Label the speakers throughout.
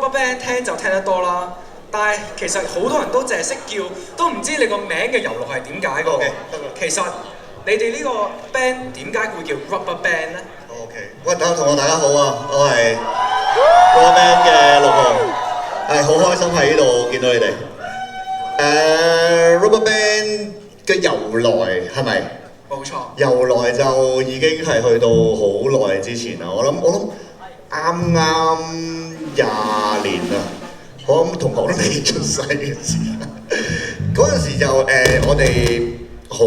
Speaker 1: RubberBand 聽就聽得多啦，但係其實好多人都淨係識叫，都唔知你個名嘅由來係點解㗎。
Speaker 2: OK，
Speaker 1: 其實你哋呢個 band 點解會叫 RubberBand 咧
Speaker 2: ？OK， 喂，同學大家好啊，我係 RubberBand 嘅6號，係好開心喺呢度見到你哋。RubberBand 嘅由來係咪？
Speaker 1: 冇錯。
Speaker 2: 由來就已經係去到好耐之前啦，我諗啱20年啦，我諗同學都未出世嘅時候，嗰陣時就我哋好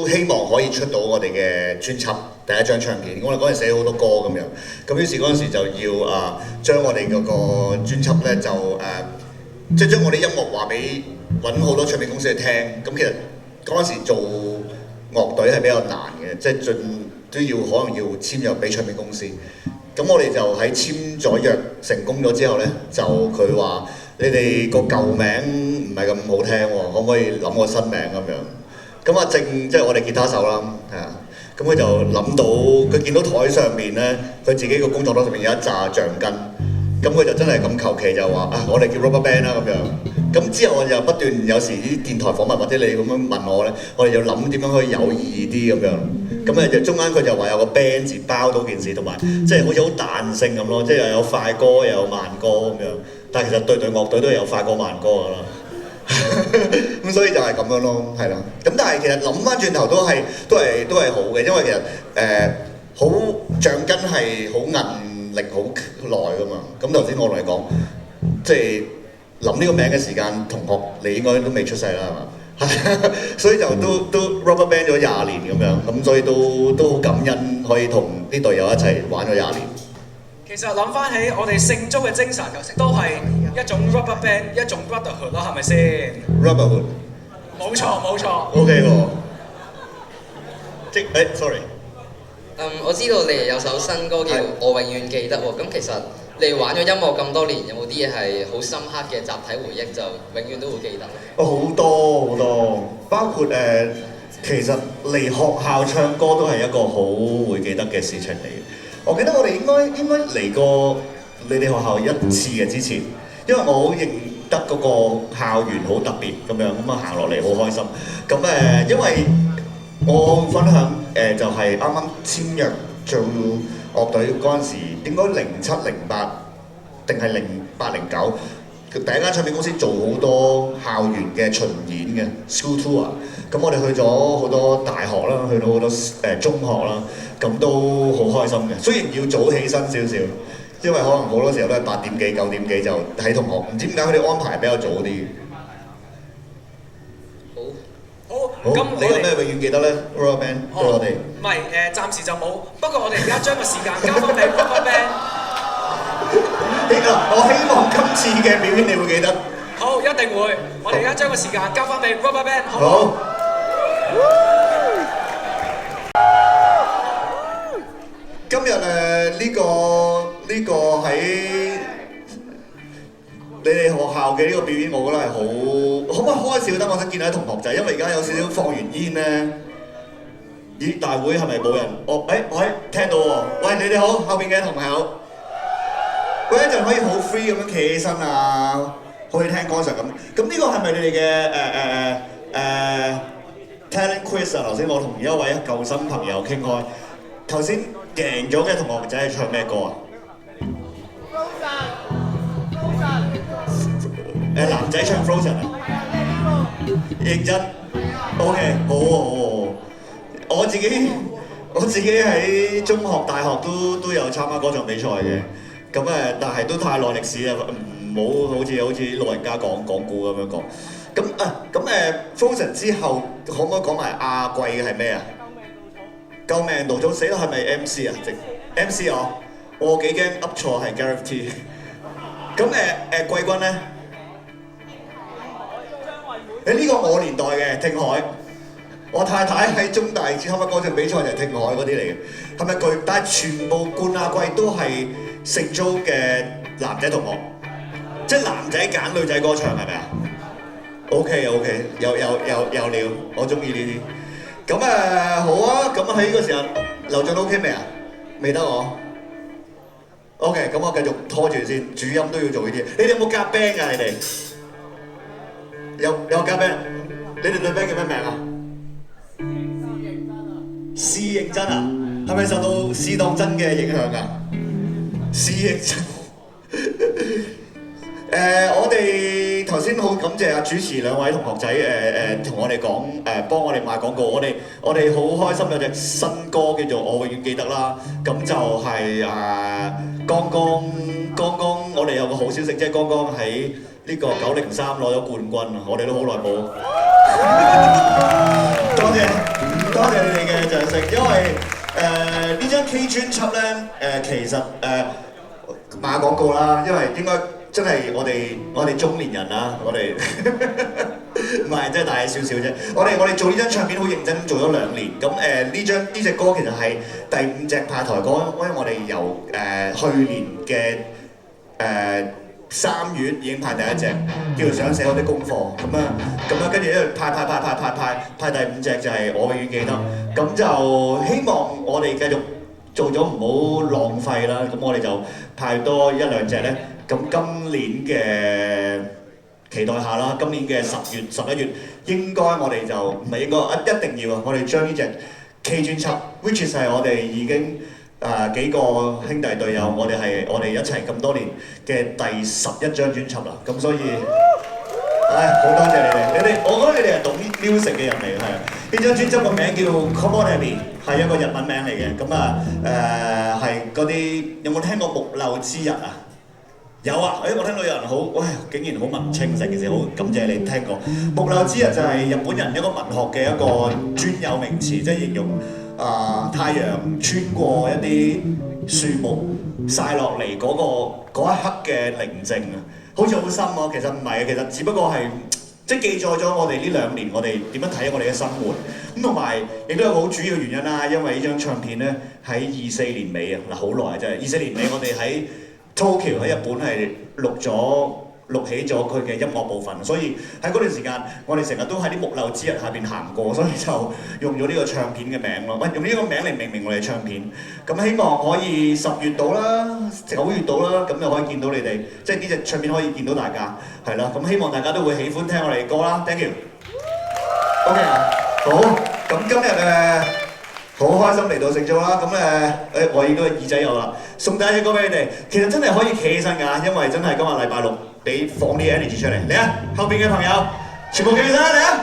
Speaker 2: 希望可以出到我哋嘅專輯第一張唱片，我哋嗰陣寫好多歌咁樣，咁於是嗰陣時就要將我哋嗰個專輯咧就即係將我哋音樂話俾揾好多唱片公司去聽，咁其實嗰陣時做樂隊係比較難嘅，即係都要可能要簽約俾唱片公司。咁我哋就喺簽咗約成功咗之後咧，就佢話你哋個舊名唔係咁好聽喎，可唔可以諗個新名咁樣？咁阿正即係我哋吉他手啦，係啊，咁佢就諗到佢見到台上面咧，佢自己個工作台上面有一紮橡筋，咁佢就真係咁求其就話我哋叫 RubberBand 啦咁樣。咁之後我就不斷有時啲電台訪問或者你咁樣問我咧，我哋就諗點樣可以有意義啲咁樣。咁就中間佢就話有個 band 字包到件事，同埋即係好似好彈性咁咯，即係又有快歌又有慢歌咁樣。但係其實對樂隊都係有快歌慢歌㗎啦。咁所以就係咁樣咯，係啦。咁但係其實諗翻轉頭都係好嘅，因為其實好橡筋係好韌力好耐㗎嘛。咁頭先我同你講，即係諗呢個名嘅時間，同學你應該都未出世啦，係嘛？所以就都 RubberBand 咗20年咁樣，咁所以都好感恩可以同啲隊友一齊玩咗20年。
Speaker 1: 其實諗翻起我哋聖租嘅精神，都係一種 RubberBand，一種 brotherhood 咯，係咪先
Speaker 2: ？Brotherhood。
Speaker 1: 冇錯。
Speaker 2: OK 喎。sorry。
Speaker 3: 我知道你哋有首新歌叫《我永遠記得》喎，咁其實你哋玩咗音樂咁多年，有冇啲嘢係好深刻嘅集體回憶，就永遠都會記得？
Speaker 2: 好多，包括其實嚟學校唱歌都係一個好會記得嘅事情嚟嘅。我記得我哋應該嚟過你哋學校一次嘅之前，因為我好認得嗰個校園好特別咁樣，咁行落嚟好開心。咁因為我分享就係啱啱簽約做樂隊嗰陣時，應該07、08定係08、09，第一間唱片公司做好多校園嘅巡演嘅 school tour。咁我哋去咗好多大學啦，去到好多中學啦，咁都好開心嘅。雖然要早起身少少，因為可能好多時候都係8點幾、9點幾就睇同學，唔知點解佢哋安排比較早啲。好，咁你有咩永遠記得咧 ？RubberBand 對我哋？
Speaker 1: 唔係暫時就冇。不過我哋而家將個時間交翻俾 RubberBand。
Speaker 2: 我希望今次嘅表演你會記得。
Speaker 1: 好，一定會。我哋而家將個時間交翻俾 RubberBand，好唔
Speaker 2: 好？今日呢個喺你哋學校嘅呢個表演，我覺得係好，可唔可以開少燈？我想見到啲同學仔，因為而家有少少放完煙咧。咦，大會係咪冇人？喂，聽到喎。喂，你哋好，後邊嘅同學。喂，一陣可以好 free 咁樣企起身啊，可以聽歌實咁。咁呢個係咪你哋嘅talent quiz 啊？頭先我同一位舊生朋友傾開，頭先贏咗嘅同學仔係唱咩歌啊？男仔唱 Frozen 啊？認真 ？OK， 好。我自己喺中學、大學都有參加歌唱比賽嘅。咁但係都太耐歷史啦，唔好好似老人家講古咁樣講。咁Frozen 之後，可唔可以講埋亞季嘅係咩啊？救命稻草死啦，係咪 MC 啊？MC 我幾驚噏錯係 Gareth T。咁季軍咧？呢個我年代嘅聽海，我太太喺中大參加歌唱比賽就係聽海嗰啲嚟嘅，係咪佢？但係全部冠亞季都係聖租嘅男仔同學，即係男仔揀女仔歌唱係咪啊 ？OK， 有料，我中意呢啲。咁好啊，咁喺呢個時候，劉俊 OK 未啊？未得我。OK， 咁我繼續拖住先，主音都要做呢啲。你哋有冇夾 band 㗎？你哋有夾 band？你哋隊 band 叫咩名啊？試認真啊？係咪受到試當真嘅影響啊？試認真。我哋頭先好感謝啊主持兩位同學仔同我哋講幫我哋賣廣告，我哋好開心有隻新歌叫做《我永遠記得》啦，咁就係剛剛我哋有個好消息，即係剛剛喺呢個903攞咗冠軍啊！我哋都好耐冇，多謝你哋嘅掌聲，因為呢張 K 專輯咧其實賣廣告啦，因為應該。真係我哋中年人啦，我哋唔係真係大少少啫。我哋做呢張唱片好認真做咗2年，咁呢隻歌其實係第5隻派台歌，因為我哋由去年嘅3月已經派第1隻，叫做想寫我啲功課，咁樣跟住咧派第5隻就係我永遠記得，咁就希望我哋繼續做咗唔好浪費啦，咁我哋就派多1-2隻咧。咁今年嘅期待下啦，今年嘅10月、11月應該我哋就唔係應該一定要啊！我哋將呢隻 K 專輯 ，which is 係我哋已經幾個兄弟隊友，我哋一齊咁多年嘅第11張專輯啦。咁所以，好多謝你哋，我覺得你哋係懂 music 嘅人嚟嘅，係。呢張專輯個名叫 Come On Baby， 係一個日文名嚟嘅。咁係嗰啲有冇聽過木漏之日啊？有啊！我聽到有人好，竟然好文青，成件事好感謝你聽過。木漏之日就係日本人一個文學嘅一個專有名詞，即係形容太陽穿過一啲樹木曬落嚟嗰一刻嘅寧靜啊，好似好深喎。其實唔係，其實只不過係即係記載咗我哋呢2年我哋點樣睇我哋嘅生活。咁同埋亦都有個好主要原因啦，因為呢張唱片咧喺24年尾啊，嗱好耐真係24年尾我哋喺Tokyo 喺日本係錄起咗佢嘅音樂部分，所以喺嗰段時間，我哋成日都喺啲木漏之日下邊行過，所以就用咗呢個唱片嘅名咯。用呢個名嚟命名我哋唱片。咁希望可以10月到啦，9月到啦，咁就可以見到你哋，即係呢隻唱片可以見到大家，係啦。咁希望大家都會喜歡聽我哋嘅歌啦。Thank you。OK 啊，好。咁今日好開心嚟到聖租啦，咁我已經個耳仔有啦，送第一隻歌俾你哋。其實真係可以企起身㗎，因為真係今日禮拜6，俾放啲 energy 出嚟。嚟啊，後邊嘅朋友，全部企起身啦，嚟啊！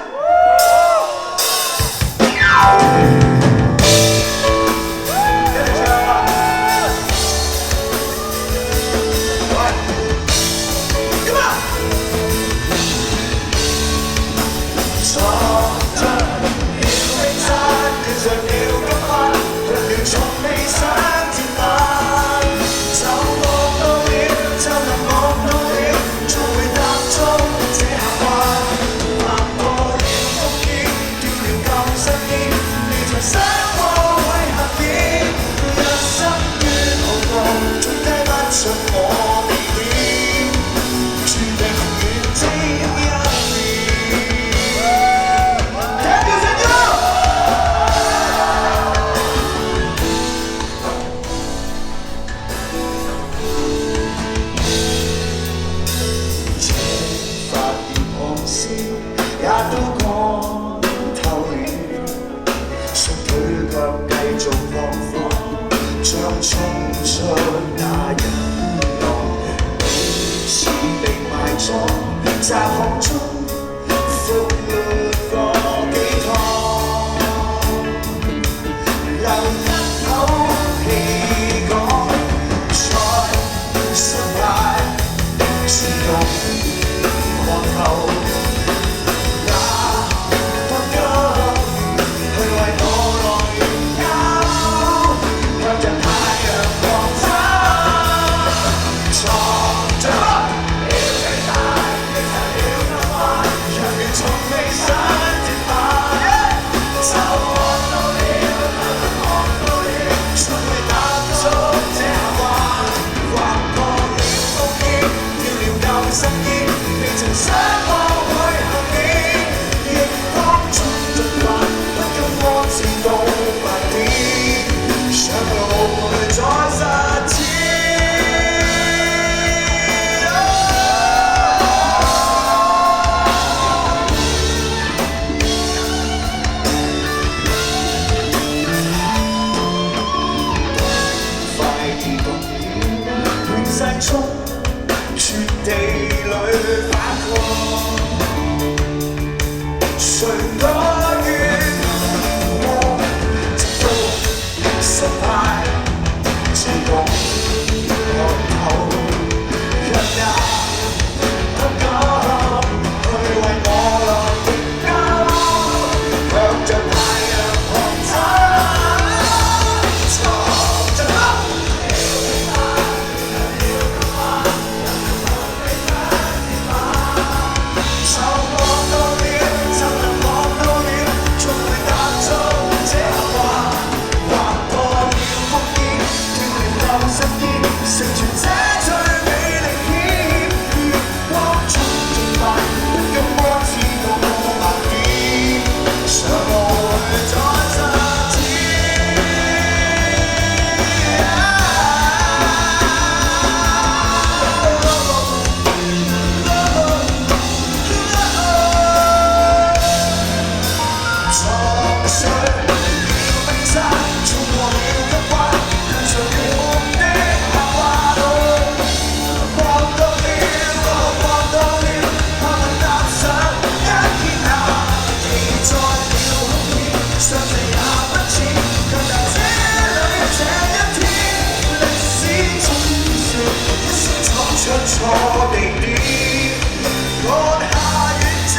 Speaker 4: 像衝出那日。
Speaker 2: 出錯地點，按下遠征。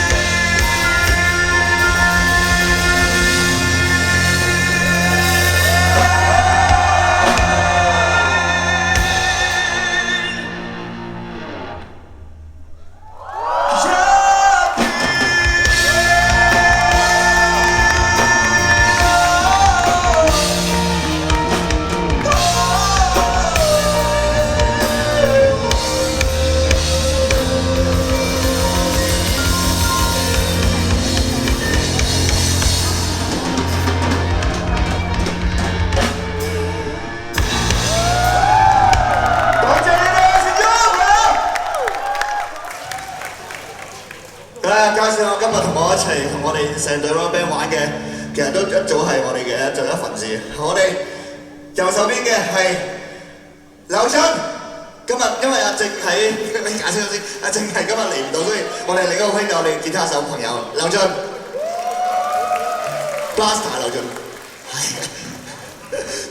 Speaker 2: 介紹我今日同我一齊同我哋成隊 RubberBand 玩嘅，其實都一早係我哋嘅一份子。我哋右手邊嘅係劉俊，今日因為阿正喺，你解釋咗先，阿正係今日嚟唔到，所以我哋另一個兄弟，我哋吉他手朋友劉俊 ，Blaster 劉俊，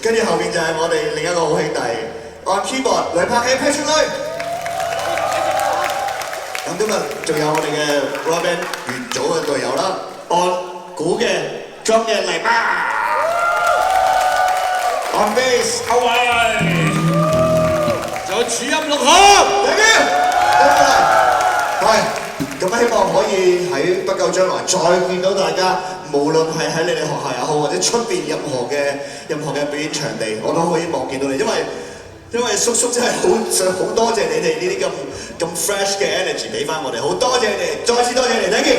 Speaker 2: 跟住後邊就係我哋另一個好兄弟按 keyboard 雷柏希 Patrick 雷。咁今日仲有我哋嘅 RubberBand 元祖嘅隊友啦，按鼓嘅 drum 嘅黎媽，按 bass 阿偉，仲有主音陸浩，thank you，咁希望可以喺不久將來再見到大家，無論係喺你哋學校也好，或者出邊任何嘅表演場地，我都好希望見到你，因為叔叔真係好多謝你哋呢啲咁 fresh 嘅 energy 俾翻我哋，好多謝你哋，再次多謝你哋 ，thank you。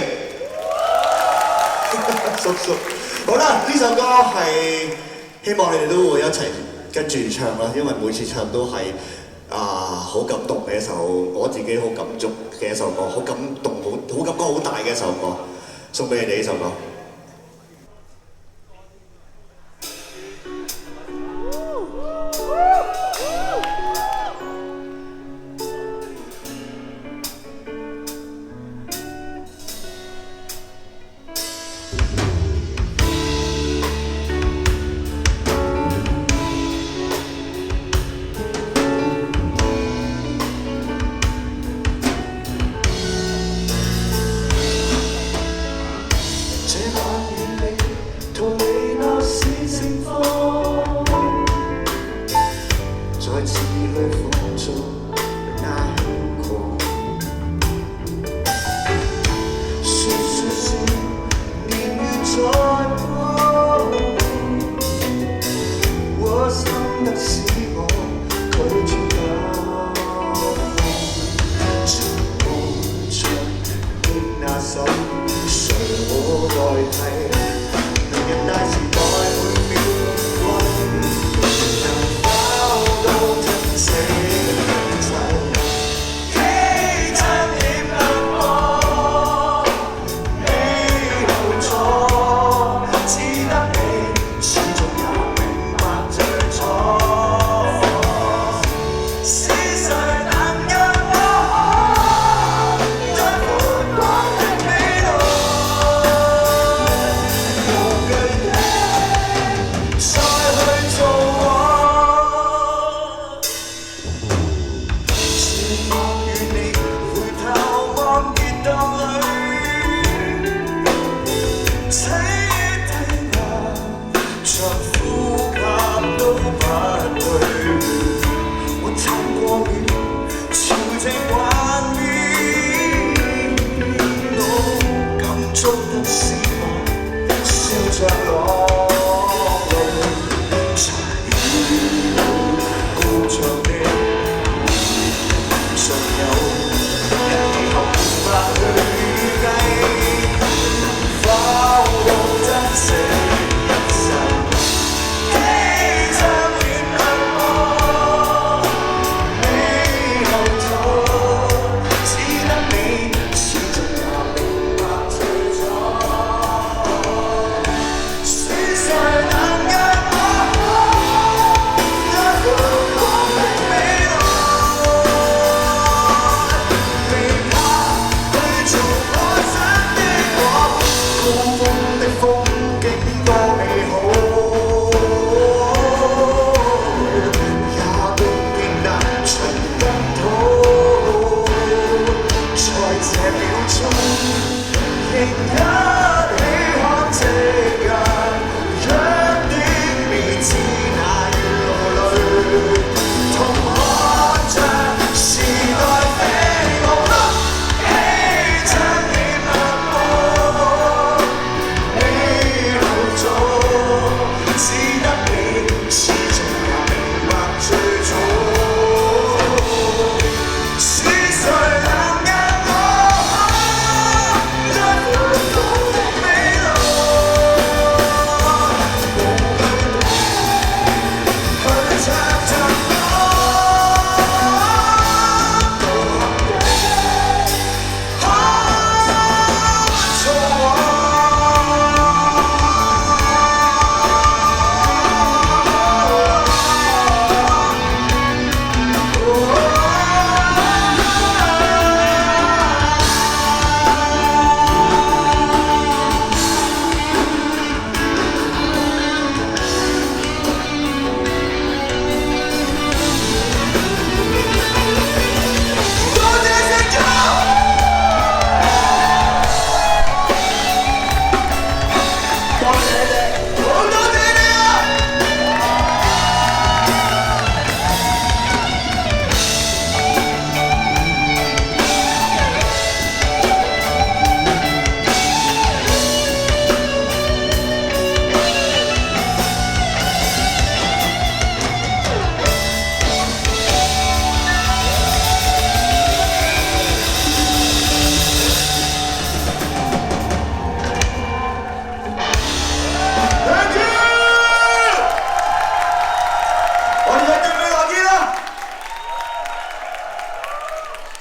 Speaker 2: 叔叔，好啦，呢首歌係希望你哋都會一齊跟住唱啦，因為每次唱都係好感動嘅一首，我自己好感觸嘅一首歌，好感動，好感覺好大嘅一首歌，送俾你哋呢首歌。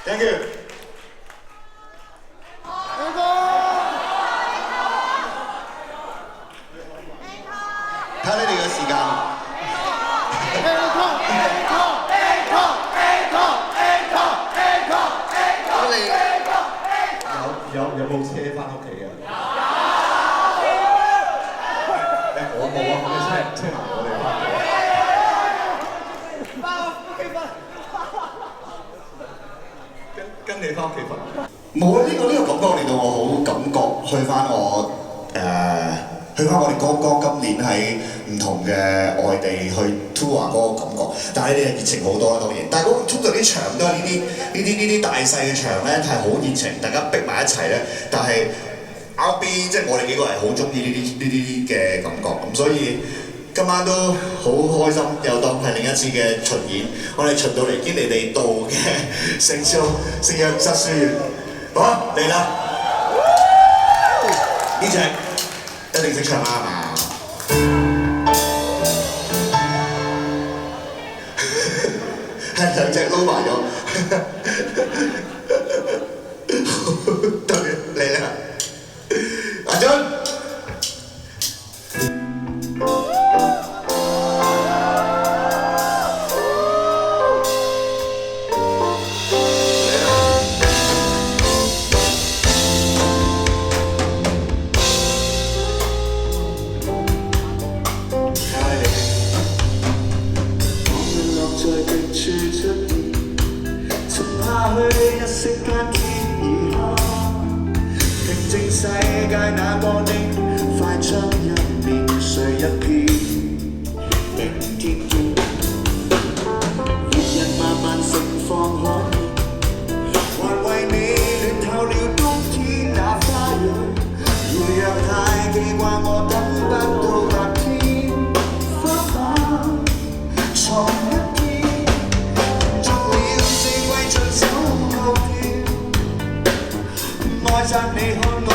Speaker 2: Thank you。睇下你哋嘅時間。有冇車翻屋企啊？我冇啊，可唔可以車埋我哋翻屋企？跟你翻屋企瞓。冇啊！呢個感覺令到我好感覺去翻我哋剛剛今年喺唔同嘅外地去 tour 嗰個感覺，但係你哋係熱情好多啦當然，但係嗰通常啲場都係呢啲大細嘅場咧係好熱情，大家逼埋一齊咧，但係 RB 即係我哋幾個係好中意呢啲嘅感覺，咁所以今晚都好開心，又當係另一次嘅巡演，我哋巡到嚟堅尼地道嘅聖約瑟書院，好嚟啦！呢隻一定識唱啦，係嘛？係兩隻撈埋咗，對嚟啦，阿俊。世界那個的快將一面碎一片，明天中月日慢慢盛放海面，還為你暖透了冬天那花蕊。如若太記掛我等不到白天，花瓣藏一天，捉了四季盡手後跳，愛讚你看我。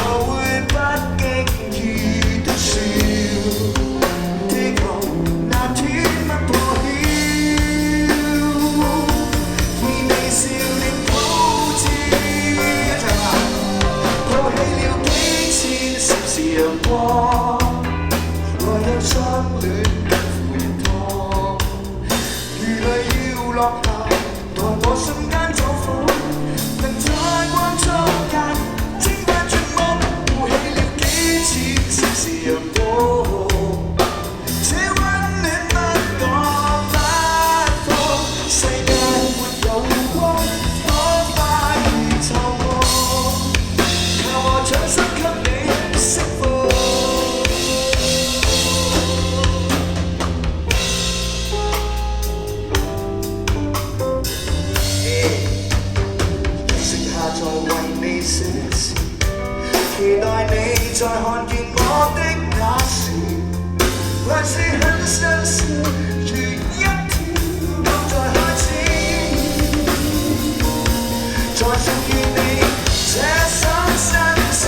Speaker 2: 期待你再看見我的那時，還是很相似，如一天都在開始，再屬於你這首新詩，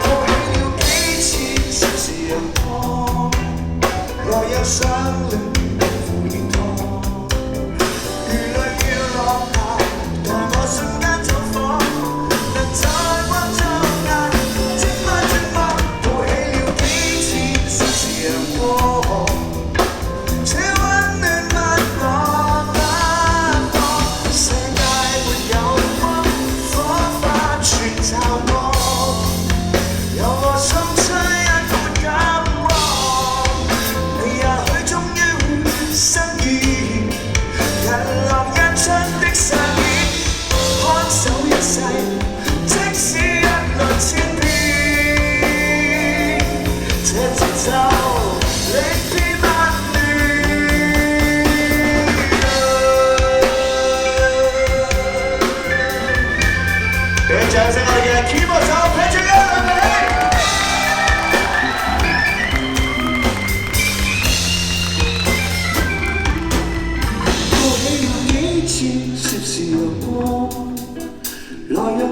Speaker 2: 抱起了幾次像是陽光，來又相戀不負認同，如淚要落下，待我瞬間走火，能在光中。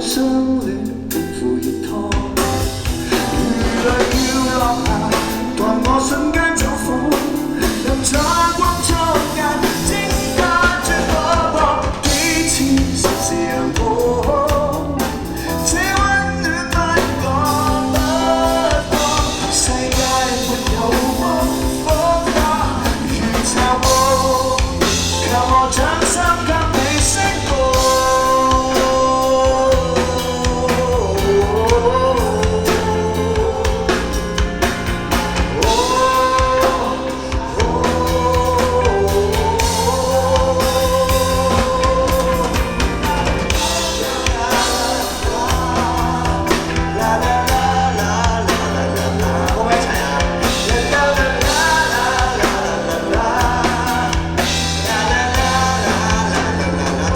Speaker 2: 相戀並負熱湯，如淚要落下，待我瞬間走火，能在光中間蒸發着我幾次。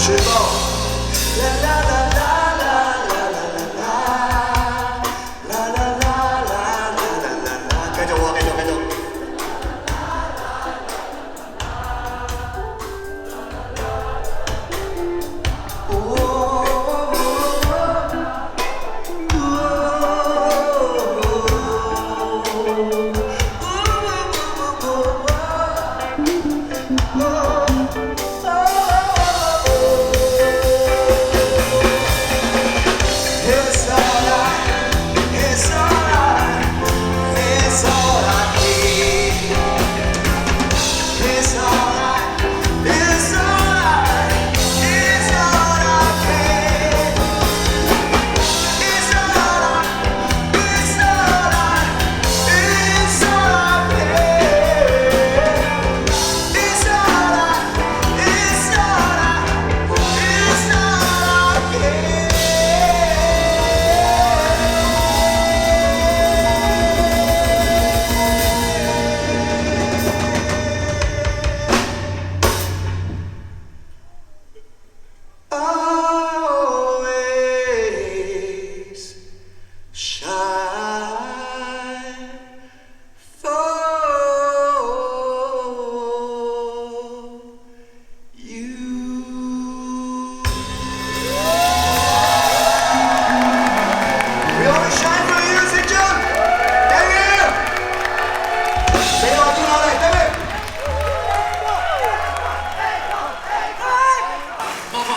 Speaker 2: 全部。繼續喎，繼續繼續。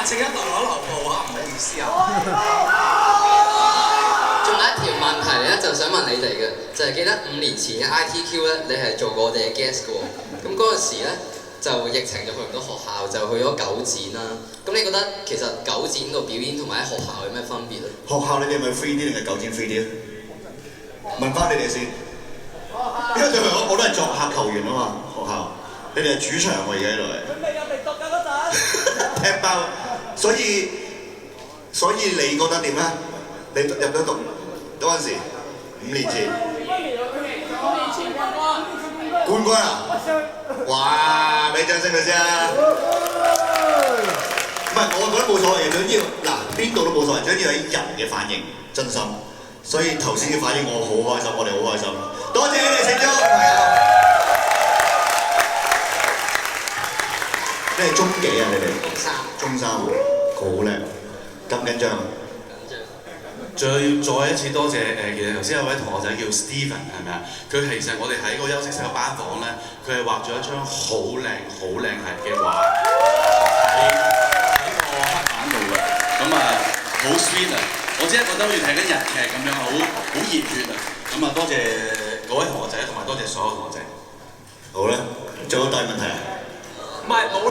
Speaker 1: 食一留步啊！唔好意思啊。
Speaker 3: 仲有一條問題咧，就想問你哋嘅，就係記得5年前嘅 ITQ 咧，你係做過我哋嘅 guest 嘅喎。咁嗰陣時咧，就疫情就去唔到學校，就去咗九展啦。咁你覺得其實九展度表演同埋喺學校有咩分別咧？
Speaker 2: 學校你哋係咪 free 啲定係九展 free 啲啊？問翻你哋先，因為對我都係作客球員啊嘛，學校你哋係主場喎，而家喺度係。準備入嚟讀㗎嗰陣。踢爆，所以你覺得點咧？你入咗讀嗰陣時，5年前。冠軍啊！哇！俾掌聲佢先啊！唔係，我覺得冇所謂嘅，最緊要嗱邊度都冇所謂，最緊要係人嘅反應，真心。所以頭先嘅反應我好開心，我哋好開心。多謝你哋成咗，係啊！你係中幾啊？你哋？中三，好叻，咁緊張啊！
Speaker 4: 再一次多謝其實頭先有位同學仔叫 Steven 係咪啊？佢其實我哋喺個休息室嘅班房咧，佢係畫咗一張好靚嘅畫喺個黑板度嘅，咁啊好 sweet 啊！我只係覺得好似睇緊日劇咁樣，好熱血啊！咁啊多謝各位同學仔，同埋多謝所有同學仔。
Speaker 2: 好啦，仲有大問題啊？
Speaker 1: 唔係冇。